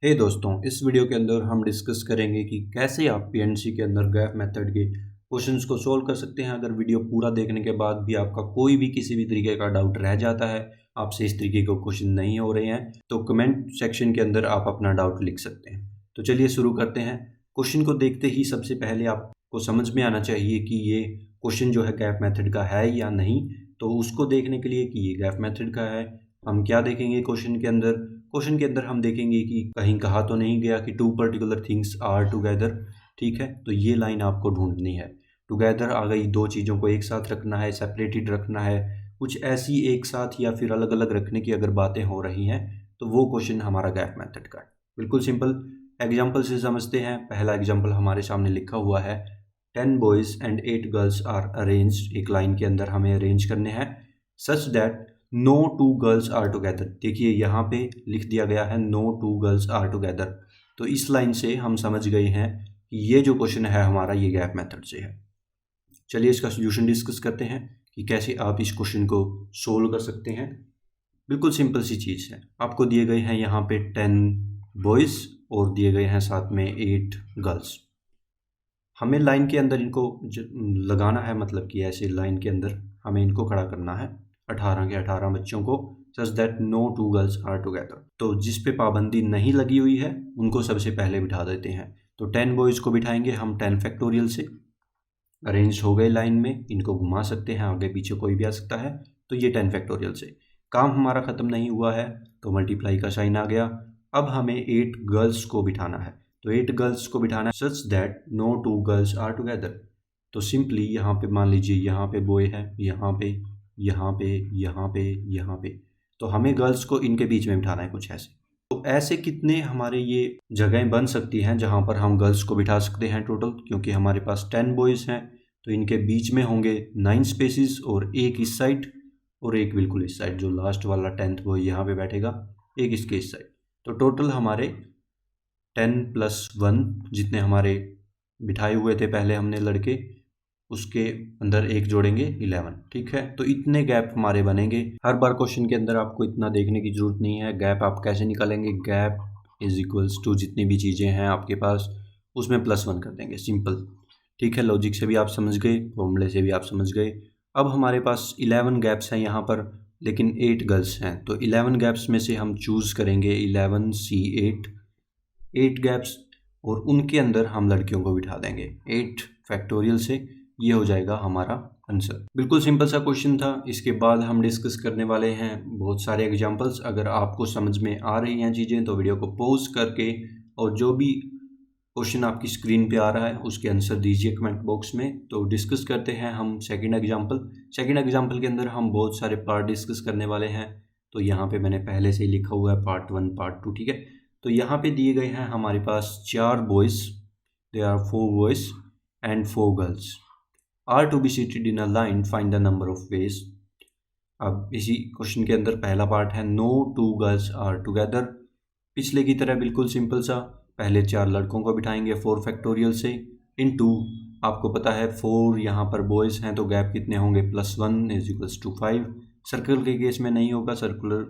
दोस्तों, इस वीडियो के अंदर हम डिस्कस करेंगे कि कैसे आप पीएनसी के अंदर गैप मेथड के क्वेश्चंस को सोल्व कर सकते हैं। अगर वीडियो पूरा देखने के बाद भी आपका कोई भी किसी भी तरीके का डाउट रह जाता है, आपसे इस तरीके के क्वेश्चन नहीं हो रहे हैं, तो कमेंट सेक्शन के अंदर आप अपना डाउट लिख सकते हैं। तो चलिए शुरू करते हैं। क्वेश्चन को देखते ही सबसे पहले आपको समझ में आना चाहिए कि ये क्वेश्चन जो है गैप मेथड का है या नहीं। तो उसको देखने के लिए कि ये गैप मेथड का है, हम क्या देखेंगे क्वेश्चन के अंदर हम देखेंगे कि कहीं कहा तो नहीं गया कि two particular things are together. ठीक है, तो ये लाइन आपको ढूंढनी है। टुगेदर आ गई, दो चीज़ों को एक साथ रखना है, सेपरेटेड रखना है, कुछ ऐसी एक साथ या फिर अलग अलग रखने की अगर बातें हो रही हैं तो वो क्वेश्चन हमारा गैप मेथड का है। बिल्कुल सिंपल एग्जाम्पल से समझते हैं। पहला एग्जाम्पल हमारे सामने लिखा हुआ है 10 boys and 8 girls are arranged. एक लाइन के अंदर हमें अरेंज करने हैं such that no two girls are together. देखिए यहाँ पे लिख दिया गया है no two girls are together. तो इस लाइन से हम समझ गए हैं कि ये जो क्वेश्चन है हमारा ये गैप मेथड से है। चलिए इसका सोल्यूशन डिस्कस करते हैं कि कैसे आप इस क्वेश्चन को सोल्व कर सकते हैं। बिल्कुल सिंपल सी चीज़ है। आपको दिए गए हैं यहाँ पे 10 बॉयज़ और दिए गए हैं साथ में 8 गर्ल्स। हमें लाइन के अंदर इनको लगाना है, मतलब कि ऐसे लाइन के अंदर हमें इनको खड़ा करना है 18 के 18 बच्चों को, such that no two girls are together. तो जिस पे पाबंदी नहीं लगी हुई है उनको सबसे पहले बिठा देते हैं। तो 10 बॉयज़ को बिठाएंगे हम 10 फैक्टोरियल से। अरेंज हो गए लाइन में, इनको घुमा सकते हैं, आगे पीछे कोई भी आ सकता है। तो ये 10 फैक्टोरियल से काम हमारा ख़त्म नहीं हुआ है, तो मल्टीप्लाई का साइन आ गया। अब हमें 8 गर्ल्स को बिठाना है। तो 8 गर्ल्स को बिठाना है such that no two girls are together. तो सिंपली यहाँ पे मान लीजिए यहाँ पे बॉय है, यहाँ पे, यहाँ पे, यहाँ पे, यहाँ पे, तो हमें गर्ल्स को इनके बीच में बिठाना है कुछ ऐसे। तो ऐसे कितने हमारे ये जगहें बन सकती हैं जहाँ पर हम गर्ल्स को बिठा सकते हैं टोटल, क्योंकि हमारे पास 10 बॉयज़ हैं तो इनके बीच में होंगे 9 स्पेसिस और एक इस साइड और एक बिल्कुल इस साइड। जो लास्ट वाला 10th बॉय यहाँ पे बैठेगा, एक इसके इस साइड। तो टोटल हमारे 10 + 1 जितने हमारे बिठाए हुए थे पहले हमने लड़के, उसके अंदर एक जोड़ेंगे 11। ठीक है, तो इतने गैप हमारे बनेंगे। हर बार क्वेश्चन के अंदर आपको इतना देखने की जरूरत नहीं है। गैप आप कैसे निकालेंगे? गैप इज इक्वल्स टू जितनी भी चीज़ें हैं आपके पास उसमें +1 कर देंगे, सिंपल। ठीक है, लॉजिक से भी आप समझ गए, फॉर्मूले से भी आप समझ गए। अब हमारे पास 11 गैप्स हैं यहाँ पर, लेकिन 8 गर्ल्स हैं। तो 11 गैप्स में से हम चूज़ करेंगे 11C8 8 गैप्स, और उनके अंदर हम लड़कियों को बिठा देंगे 8 फैक्टोरियल से। ये हो जाएगा हमारा आंसर। बिल्कुल सिंपल सा क्वेश्चन था। इसके बाद हम डिस्कस करने वाले हैं बहुत सारे एग्जांपल्स। अगर आपको समझ में आ रही हैं चीज़ें तो वीडियो को पॉज करके और जो भी क्वेश्चन आपकी स्क्रीन पे आ रहा है उसके आंसर दीजिए कमेंट बॉक्स में। तो डिस्कस करते हैं हम सेकंड एग्जांपल के अंदर हम बहुत सारे पार्ट डिस्कस करने वाले हैं। तो यहाँ पे मैंने पहले से ही लिखा हुआ है पार्ट 1 पार्ट 2। ठीक है, तो यहाँ पे दिए गए हैं हमारे पास 4 boys, there are 4 boys and 4 girls are to be seated in a line, find the number of ways. अब इसी क्वेश्चन के अंदर पहला पार्ट है no two girls are together. पिछले की तरह बिल्कुल सिंपल सा, पहले 4 लड़कों को बिठाएंगे 4 फैक्टोरियल से इनटू, आपको पता है 4 यहाँ पर बॉयज़ हैं तो गैप कितने होंगे +1 इज इक्वल्स टू 5। सर्कल के केस में नहीं होगा, सर्कुलर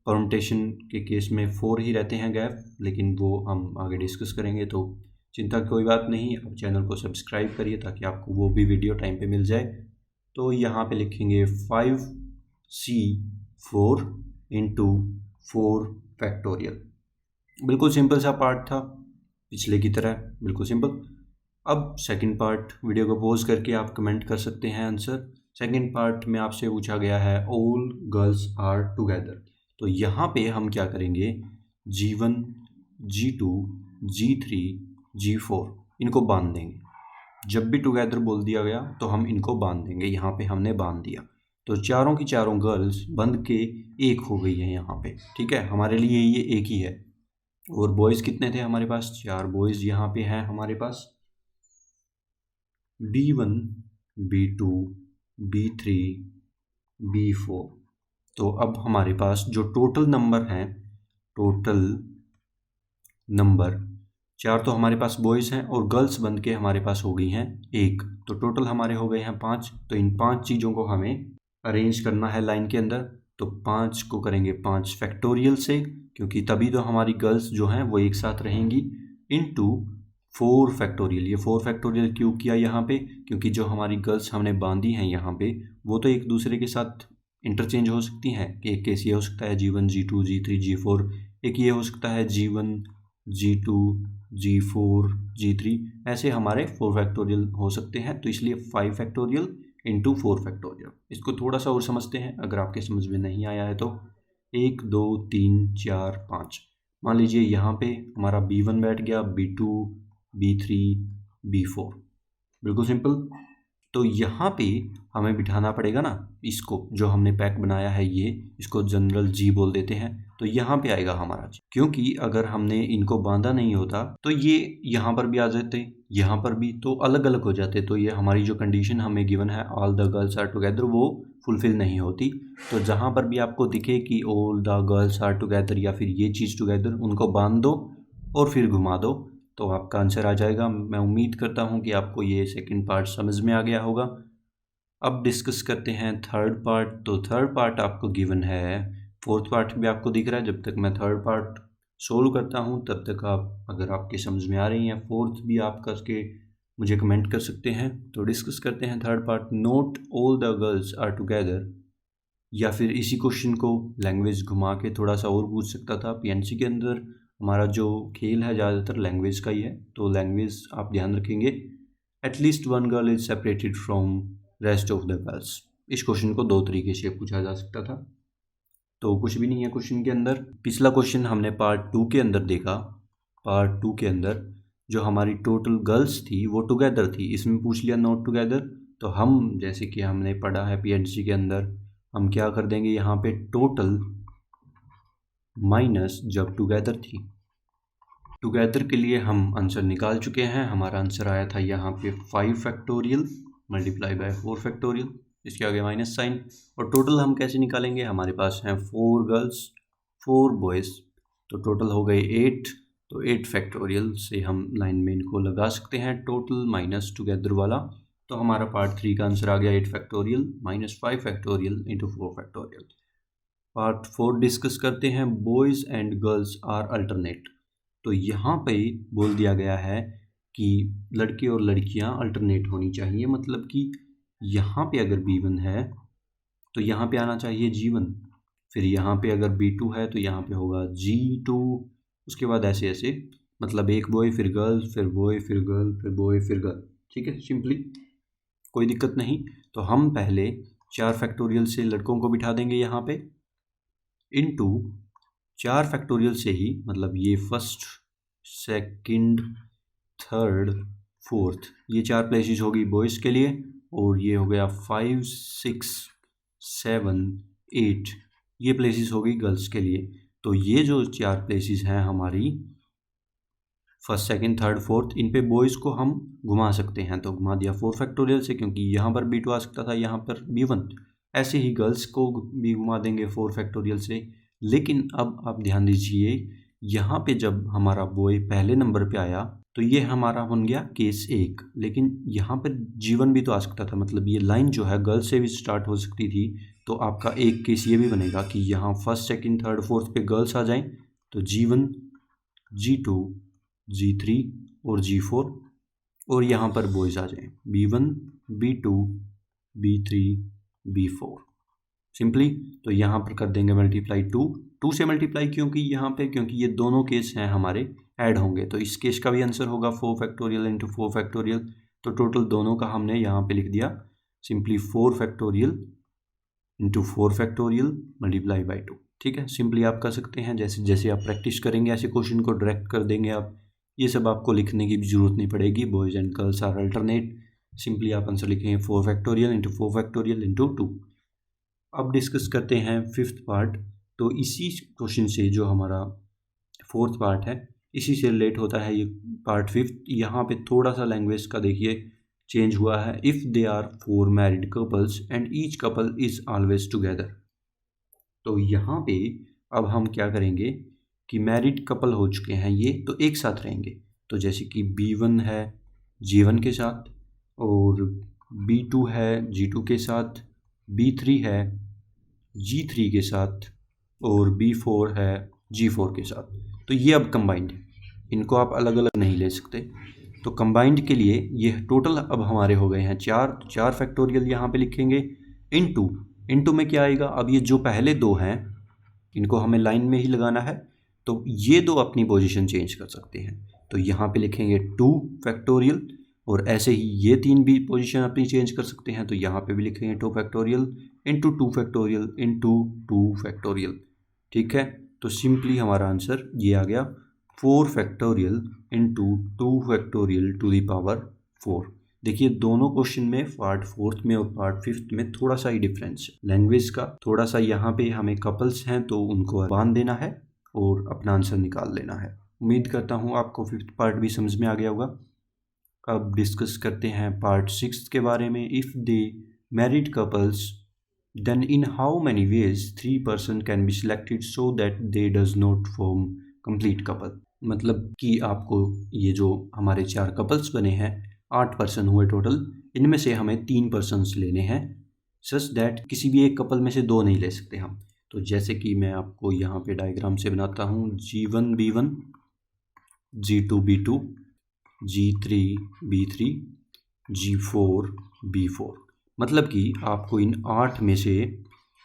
परम्यूटेशन के केस में 4 ही रहते हैं गैप, लेकिन वो हम आगे डिस्कस करेंगे, तो चिंता की कोई बात नहीं। आप चैनल को सब्सक्राइब करिए ताकि आपको वो भी वीडियो टाइम पे मिल जाए। तो यहाँ पे लिखेंगे 5C4 इंटू 4 फैक्टोरियल। बिल्कुल सिंपल सा पार्ट था, पिछले की तरह बिल्कुल सिंपल। अब सेकंड पार्ट, वीडियो को पॉज करके आप कमेंट कर सकते हैं आंसर। सेकंड पार्ट में आपसे पूछा गया है ऑल गर्ल्स आर टुगेदर। तो यहाँ पे हम क्या करेंगे, G1 G2 G3 G4 इनको बांध देंगे। जब भी टुगेदर बोल दिया गया तो हम इनको बांध देंगे। यहाँ पे हमने बांध दिया तो चारों की चारों गर्ल्स बंध के एक हो गई है यहाँ पे। ठीक है, हमारे लिए ये एक ही है। और बॉयज़ कितने थे हमारे पास? 4 बॉयज़ यहाँ पे हैं हमारे पास, B1 B2 B3 B4। तो अब हमारे पास जो टोटल नंबर हैं, टोटल नंबर 4 तो हमारे पास बॉयज़ हैं और गर्ल्स बन के हमारे पास हो गई हैं 1, तो टोटल हमारे हो गए हैं 5। तो इन 5 चीज़ों को हमें अरेंज करना है लाइन के अंदर। तो 5 को करेंगे 5 फैक्टोरियल से, क्योंकि तभी तो हमारी गर्ल्स जो हैं वो एक साथ रहेंगी, इनटू 4 फैक्टोरियल। ये 4 फैक्टोरियल क्यों किया यहाँ पे, क्योंकि जो हमारी गर्ल्स हमने बांधी हैं यहाँ पे वो तो एक दूसरे के साथ इंटरचेंज हो सकती हैं। एक केस ये हो सकता है G1 G2 G3 G4, एक ये हो सकता है G1 G2 G4 G3, ऐसे हमारे 4 फैक्टोरियल हो सकते हैं। तो इसलिए 5 फैक्टोरियल इंटू 4 फैक्टोरियल। इसको थोड़ा सा और समझते हैं, अगर आपके समझ में नहीं आया है तो 1 2 3 4 5। मान लीजिए यहाँ पे हमारा B1 बैठ गया, B2 B3 B4, बिल्कुल सिंपल। तो यहाँ पे हमें बिठाना पड़ेगा ना इसको, जो हमने पैक बनाया है ये, इसको जनरल जी बोल देते हैं। तो यहाँ पे आएगा हमारा जी, क्योंकि अगर हमने इनको बांधा नहीं होता तो ये यहाँ पर भी आ जाते, यहाँ पर भी, तो अलग अलग हो जाते। तो ये हमारी जो कंडीशन हमें गिवन है all the girls are together, वो फुलफिल नहीं होती। तो जहाँ पर भी आपको दिखे कि all the girls are together या फिर ये चीज़ टुगेदर, उनको बांध दो और फिर घुमा दो, तो आपका आंसर आ जाएगा। मैं उम्मीद करता हूँ कि आपको ये सेकंड पार्ट समझ में आ गया होगा। अब डिस्कस करते हैं थर्ड पार्ट। तो थर्ड पार्ट आपको गिवन है, फोर्थ पार्ट भी आपको दिख रहा है। जब तक मैं थर्ड पार्ट सोल्व करता हूँ तब तक आप, अगर आपके समझ में आ रही हैं फोर्थ भी आप करके मुझे कमेंट कर सकते हैं। तो डिस्कस करते हैं third part. Not all the girls are together, या फिर इसी क्वेश्चन को लैंग्वेज घुमा के थोड़ा सा और पूछ सकता था। पीएनसी के अंदर हमारा जो खेल है ज़्यादातर लैंग्वेज का ही है, तो लैंग्वेज आप ध्यान रखेंगे। At least one girl is separated from rest of the girls. इस क्वेश्चन को 2 तरीके से पूछा जा सकता था, तो कुछ भी नहीं है क्वेश्चन के अंदर। पिछला क्वेश्चन हमने पार्ट 2 के अंदर देखा। पार्ट 2 के अंदर जो हमारी टोटल गर्ल्स थी वो टुगेदर थी, इसमें पूछ लिया नॉट टुगेदर। तो हम, जैसे कि हमने पढ़ा है पीएनसी के अंदर, हम क्या कर देंगे यहाँ पे टोटल माइनस जब टुगेदर थी। टुगेदर के लिए हम आंसर निकाल चुके हैं। हमारा आंसर आया था यहाँ पे 5 फैक्टोरियल मल्टीप्लाई बाय 4 फैक्टोरियल, इसके आगे माइनस साइन। और टोटल हम कैसे निकालेंगे, हमारे पास हैं 4 गर्ल्स 4 बॉयज़, तो टोटल हो गए 8। तो 8 फैक्टोरियल से हम लाइन में इनको लगा सकते हैं, टोटल माइनस टुगेदर वाला। तो हमारा पार्ट 3 का आंसर आ गया 8 factorial minus 5 factorial into 4 factorial. Part 4 discuss करते हैं। Boys and girls are alternate. तो यहाँ पे बोल दिया गया है कि लड़के और लड़कियाँ अल्टरनेट होनी चाहिए, मतलब कि यहाँ पे अगर B1 है तो यहाँ पे आना चाहिए G1, फिर यहाँ पे अगर B2 है तो यहाँ पे होगा G2, उसके बाद ऐसे ऐसे, मतलब एक बॉय फिर गर्ल फिर बॉय फिर गर्ल फिर बॉय फिर गर्ल। ठीक है, सिंपली कोई दिक्कत नहीं। तो हम पहले 4 फैक्टोरियल से लड़कों को बिठा देंगे यहाँ पे, इनटू 4 फैक्टोरियल से ही, मतलब ये फर्स्ट सेकंड थर्ड फोर्थ, ये 4 प्लेसेस होगी बॉयज़ के लिए, और ये हो गया 5 6 7 8, ये प्लेसेस होगी गर्ल्स के लिए। तो ये जो 4 प्लेसेस हैं हमारी फर्स्ट सेकंड थर्ड फोर्थ, इन पे बॉयज़ को हम घुमा सकते हैं। तो घुमा दिया 4 फैक्टोरियल से, क्योंकि यहाँ पर B2 आ सकता था, यहाँ पर B1। ऐसे ही गर्ल्स को भी घुमा देंगे 4 फैक्टोरियल से। लेकिन अब आप ध्यान दीजिए, यहाँ पे जब हमारा बॉय पहले नंबर पे आया तो ये हमारा बन गया केस 1, लेकिन यहाँ पर G1 भी तो आ सकता था, मतलब ये लाइन जो है गर्ल्स से भी स्टार्ट हो सकती थी। तो आपका एक केस ये भी बनेगा कि यहाँ फर्स्ट सेकंड थर्ड फोर्थ पे गर्ल्स आ जाएं, तो G1 G2 G3 और G4, और यहाँ पर बॉयज़ आ जाएं B1 B2 B3 B4 simply. तो यहाँ पर कर देंगे मल्टीप्लाई 2 से मल्टीप्लाई, क्योंकि यहाँ पे, क्योंकि ये दोनों केस हैं हमारे ऐड होंगे, तो इस केस का भी आंसर होगा 4 फैक्टोरियल इंटू 4 फैक्टोरियल। तो टोटल दोनों का हमने यहाँ पे लिख दिया simply 4 factorial into 4 factorial multiply by 2। ठीक है, सिंपली आप कर सकते हैं। जैसे जैसे आप प्रैक्टिस करेंगे ऐसे क्वेश्चन को डायरेक्ट कर देंगे आप, ये सब आपको लिखने की भी ज़रूरत नहीं पड़ेगी। Boys and girls are alternate, simply आप आंसर लिखेंगे 4 फैक्टोरियल इंटू 4 फैक्टोरियल इंटू 2। अब डिस्कस करते हैं फिफ्थ पार्ट। तो इसी क्वेश्चन से जो हमारा फोर्थ पार्ट है, इसी से रिलेट होता है ये पार्ट फिफ्थ। यहाँ पे थोड़ा सा लैंग्वेज का देखिए चेंज हुआ है। If they are 4 married couples and each couple is always together. तो यहाँ पे अब हम क्या करेंगे कि मैरिड कपल हो चुके हैं ये, तो एक साथ रहेंगे। तो जैसे कि B1 है G1 के साथ, और B2 है G2 के साथ, B3 है G3 के साथ और B4 है G4 के साथ। तो ये अब कंबाइंड है, इनको आप अलग अलग नहीं ले सकते। तो कंबाइंड के लिए ये टोटल अब हमारे हो गए हैं 4 फैक्टोरियल यहाँ पे लिखेंगे इनटू में क्या आएगा, अब ये जो पहले दो हैं इनको हमें लाइन में ही लगाना है, तो ये दो अपनी पोजीशन चेंज कर सकते हैं। तो यहाँ पे लिखेंगे 2 फैक्टोरियल, और ऐसे ही ये 3 भी पोजीशन अपनी चेंज कर सकते हैं, तो यहाँ पे भी लिखेंगे 2 factorial into 2 factorial into 2 factorial. ठीक है, तो सिंपली हमारा आंसर ये आ गया 4 factorial into 2 factorial to the power 4। देखिए दोनों क्वेश्चन में पार्ट 4th में और पार्ट 5th में थोड़ा सा ही डिफरेंस है लैंग्वेज का, थोड़ा सा यहाँ पे हमें कपल्स हैं तो उनको बांध देना है और अपना आंसर निकाल लेना है। उम्मीद करता हूँ आपको 5th पार्ट भी समझ में आ गया होगा। अब डिस्कस करते हैं पार्ट 6 के बारे में। If they married couples then in how many ways 3 person can be selected so that they does not form complete couple. मतलब कि आपको ये जो हमारे 4 कपल्स बने हैं, 8 पर्सन हुए टोटल, इनमें से हमें 3 पर्सन्स लेने हैं सच दैट किसी भी एक कपल में से 2 नहीं ले सकते हम। तो जैसे कि मैं आपको यहाँ पे डायग्राम से बनाता हूँ, G1 B1, G2 B2, G3 B3, G4 B4। मतलब कि आपको इन 8 में से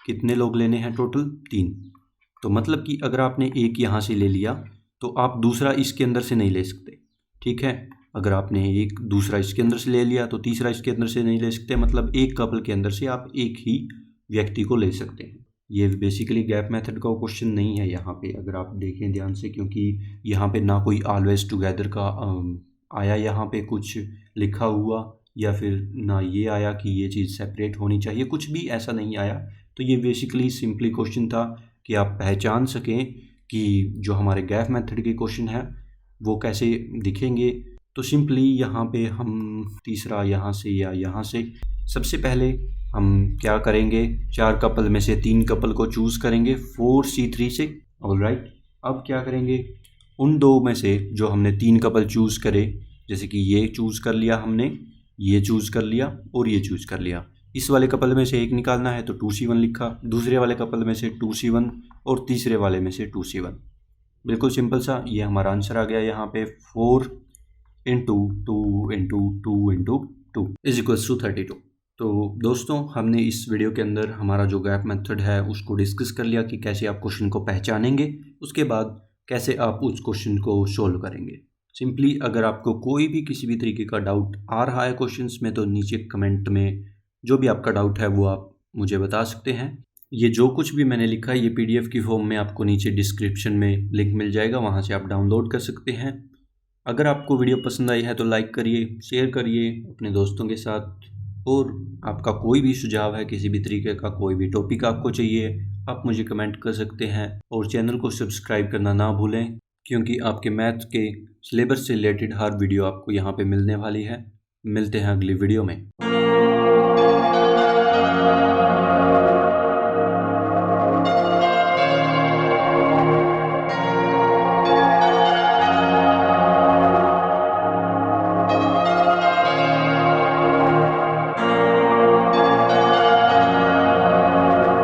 कितने लोग लेने हैं टोटल? 3। तो मतलब कि अगर आपने एक यहाँ से ले लिया तो आप दूसरा इसके अंदर से नहीं ले सकते। ठीक है, अगर आपने एक दूसरा इसके अंदर से ले लिया तो तीसरा इसके अंदर से नहीं ले सकते। मतलब एक कपल के अंदर से आप एक ही व्यक्ति को ले सकते हैं। ये बेसिकली गैप मेथड का क्वेश्चन नहीं है यहाँ पे, अगर आप देखें ध्यान से, क्योंकि यहाँ पे ना कोई ऑलवेज टुगेदर का आया यहाँ पे कुछ लिखा हुआ, या फिर ना ये आया कि ये चीज़ सेपरेट होनी चाहिए, कुछ भी ऐसा नहीं आया। तो ये बेसिकली सिंपली क्वेश्चन था कि आप पहचान सकें कि जो हमारे गैप मेथड के क्वेश्चन हैं वो कैसे दिखेंगे। तो सिंपली यहाँ पे हम तीसरा यहाँ से या यहाँ से, सबसे पहले हम क्या करेंगे, 4 कपल में से 3 कपल को चूज़ करेंगे 4C3 से। ऑलराइट, अब क्या करेंगे, उन 2 में से जो हमने 3 कपल चूज़ करे, जैसे कि ये चूज़ कर लिया हमने, ये चूज़ कर लिया और ये चूज़ कर लिया, इस वाले कपल में से एक निकालना है तो 2C1 लिखा, दूसरे वाले कपल में से 2C1 और तीसरे वाले में से 2C1। बिल्कुल सिंपल सा, ये हमारा आंसर आ गया यहाँ पे 4 into 2 into 2 into 2 is equals to 32। तो दोस्तों हमने इस वीडियो के अंदर हमारा जो गैप मेथड है उसको डिस्कस कर लिया कि कैसे आप क्वेश्चन को पहचानेंगे, उसके बाद कैसे आप उस क्वेश्चन को सोल्व करेंगे। सिंपली अगर आपको कोई भी किसी भी तरीके का डाउट आ रहा है क्वेश्चंस में तो नीचे कमेंट में जो भी आपका डाउट है वो आप मुझे बता सकते हैं। ये जो कुछ भी मैंने लिखा है ये PDF की फॉर्म में आपको नीचे डिस्क्रिप्शन में लिंक मिल जाएगा, वहाँ से आप डाउनलोड कर सकते हैं। अगर आपको वीडियो पसंद आई है तो लाइक करिए, शेयर करिए अपने दोस्तों के साथ, और आपका कोई भी सुझाव है, किसी भी तरीके का कोई भी टॉपिक आपको चाहिए, आप मुझे कमेंट कर सकते हैं। और चैनल को सब्सक्राइब करना ना भूलें, क्योंकि आपके मैथ के सिलेबस से रिलेटेड हर वीडियो आपको यहाँ पे मिलने वाली है। मिलते हैं अगली वीडियो में।